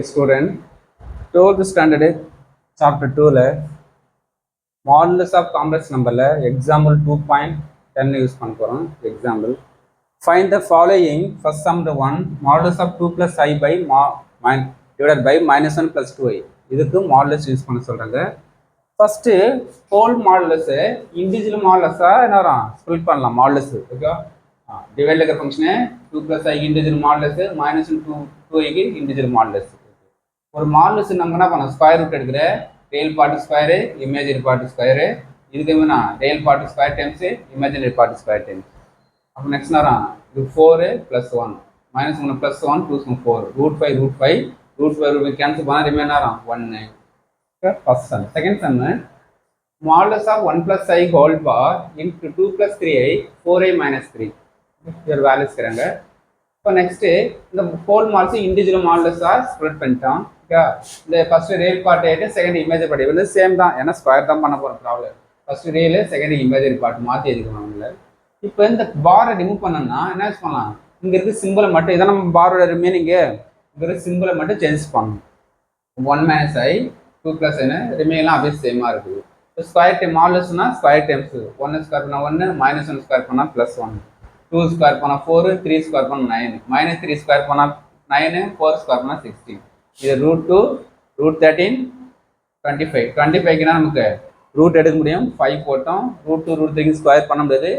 Student, 12th standard chapter 2 modulus of complex number example 2.10 use பண்ண போறோம். Example, find the following. First sum the one modulus of 2 plus I by divided by minus 1 plus 2I. இதுக்கு modulus use பண்ண சொல்றாங்க. First whole modulus individual modulus என்ன வரும் split பண்ணலாம் modulus. Okay, divide இருக்கிற function 2 plus I individual modulus minus 2I க்கு individual modulus. ஒரு modulus நம்ம என்ன பண்ணோம், ஸ்கொயர் ரூட் எடுக்கிற real part square imaginary part square, இதுக்கு என்ன real part square times imaginary part square times. அப்போ நெக்ஸ்ட் நேரம் இது 4 + 1 - 1 + 1 2 4 √5 கேன்சல் பண்ணால் ரிமைன் நேரம் 1. First sum. Second sum, modulus of 1 + I whole bar into 2 + 3I 4I - 3 இவர் values இருக்கிறாங்க. இப்போ நெக்ஸ்ட்டு இந்த ஹோல் மாடல்ஸ் இண்டிவிஜுவல் மாடல்ஸாக ஸ்ப்ரெட் பண்ணிட்டோம். இந்த ஃபர்ஸ்ட் ரியல் பார்ட் ஆகிட்டு செகண்ட் இமேஜரி பார்ட் வந்து சேம் தான், ஏன்னா ஸ்கொயர் தான் பண்ண போகிற problem. First real second imagery part மாற்றி எடுக்கணும் அவங்கள. இப்போ இந்த பாரை ரிமூவ் பண்ணோம்னா என்ன பண்ணலாம், இங்கே இருக்க சிம்பிளை மட்டும் இதை நம்ம பாரோட ரிமைனிங்கு இங்கே இருக்க சிம்பிளை மட்டும் சேஞ்ச் பண்ணணும். 1 - I 2 + N ரிமைனிங்லாம் அப்படியே சேமாக இருக்குது. இப்போ ஸ்கொயர் டைம் மாடல்ஸ்னா ஸ்கொயர் டைம்ஸ் 1 ஸ்கொயர் பண்ணால் 1 -1 ஸ்கொயர் பண்ணால் +1 2 ஸ்கொயர் பண்ணால் 4 3 ஸ்கொயர் பண்ணால் 9 -3 ஸ்கொயர் பண்ணால் 9 4 ஸ்கொயர் பண்ணால் 16. இது √2 √13 25 25க்குனா நமக்கு ரூட் எடுக்க முடியும், 5 போட்டோம். √2 √3 ஸ்கொயர் பண்ண முடியாது,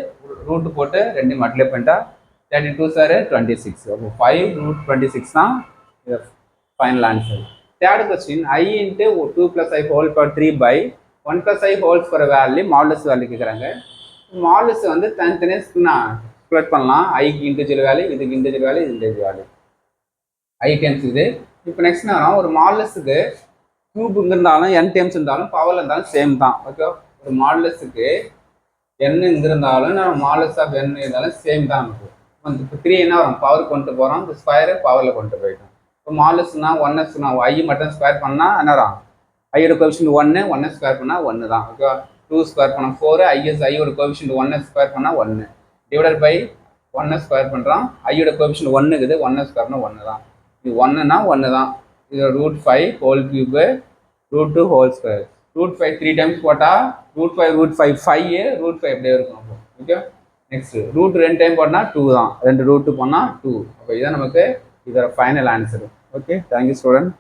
ரூட் போட்டு 2 மல்டிப்ளை பண்ணிட்டா 32 சார் 26. அப்போ 5 √26 தான் இது final answer. Third question, I × 2 + I whole power 3 by 1 + I whole square value modulus value கேட்குறாங்க. மாடுலஸ் வந்து தனித்தனியாக ஸ்ப்ளிட் பண்ணலாம். ஐக்கு இண்டிவிஜுவல் வேல்யூ, இதுக்கு இண்டிவிஜுவல் வேல்யூ, இது இண்டிவிஜுவல் வேல்யூ I டைம்ஸ் இது. இப்போ நெக்ஸ்ட் நேரம் ஒரு மாடுலஸுக்கு கியூப் இருந்தாலும் n டைம்ஸ் இருந்தாலும் பவரில் இருந்தாலும் சேம் தான். ஓகே, ஒரு மாடுலஸுக்கு n இங்கே இருந்தாலும் நம்ம மாடுலஸ் ஆஃப் n இருந்தாலும் சேம் தான். நமக்கு இப்போ 3 என்ன வரும், பவர் கொண்டு போகிறோம், இந்த ஸ்கொயரை பவரில் கொண்டு போயிட்டோம். இப்போ மாடுலஸ்னா 1s I மட்டும் ஸ்கொயர் பண்ணால் என்ன வரும், ஐயோட கோஎஃபிஷியன்ட் 1 ஸ்கொயர் பண்ணால் 1 தான். ஓகே, 2 ஸ்கொயர் பண்ணால் 4 ஐயோட கோஎஃபிஷியன்ட் 1 ஸ்கொயர் பண்ணால் 1 டிவைடட் பை 1 ஸ்கொயர் பண்ணுறோம். ஐயோட கோஎஃபிஷியன்ட் 1 இருக்குது, 1 ஸ்கொயர் பண்ணால் 1 தான். இது 1னா 1 தான். இது √5 whole cube √2 whole square. √5 3 times போட்டால் √5 5 √5 எப்படியே இருக்கும். அப்போ ஓகே, நெக்ஸ்ட் ரூட் 2 டைம் போட்டால் 2 தான், 2 √2 போனால் 2. அப்போ இதுதான் நமக்கு இதோட final answer. Okay, thank you student.